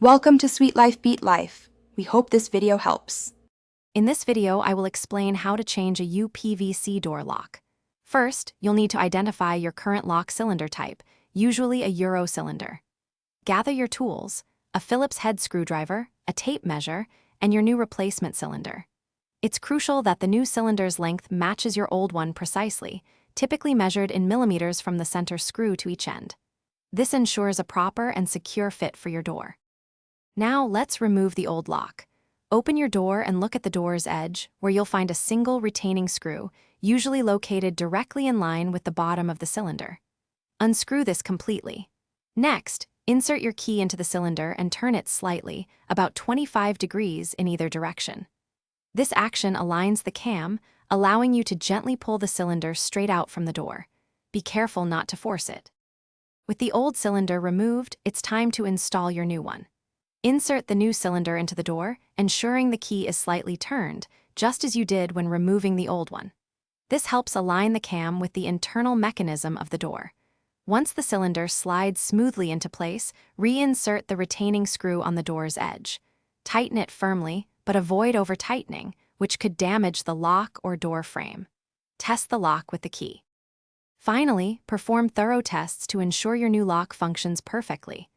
Welcome to Sweet Life Beat Life. We hope this video helps. In this video, I will explain how to change a UPVC door lock. First, you'll need to identify your current lock cylinder type, usually a Euro cylinder. Gather your tools, a Phillips head screwdriver, a tape measure, and your new replacement cylinder. It's crucial that the new cylinder's length matches your old one precisely, typically measured in millimeters from the center screw to each end. This ensures a proper and secure fit for your door. Now let's remove the old lock. Open your door and look at the door's edge, where you'll find a single retaining screw, usually located directly in line with the bottom of the cylinder. Unscrew this completely. Next, insert your key into the cylinder and turn it slightly, about 25 degrees in either direction. This action aligns the cam, allowing you to gently pull the cylinder straight out from the door. Be careful not to force it. With the old cylinder removed, it's time to install your new one. Insert the new cylinder into the door, ensuring the key is slightly turned, just as you did when removing the old one. This helps align the cam with the internal mechanism of the door. Once the cylinder slides smoothly into place, reinsert the retaining screw on the door's edge. Tighten it firmly, but avoid over-tightening, which could damage the lock or door frame. Test the lock with the key. Finally, perform thorough tests to ensure your new lock functions perfectly.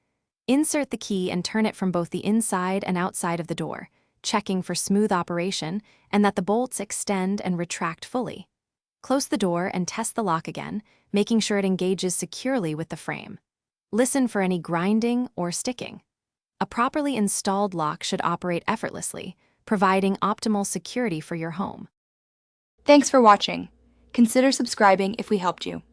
Insert the key and turn it from both the inside and outside of the door, checking for smooth operation and that the bolts extend and retract fully. Close the door and test the lock again, making sure it engages securely with the frame. Listen for any grinding or sticking. A properly installed lock should operate effortlessly, providing optimal security for your home. Thanks for watching. Consider subscribing if we helped you.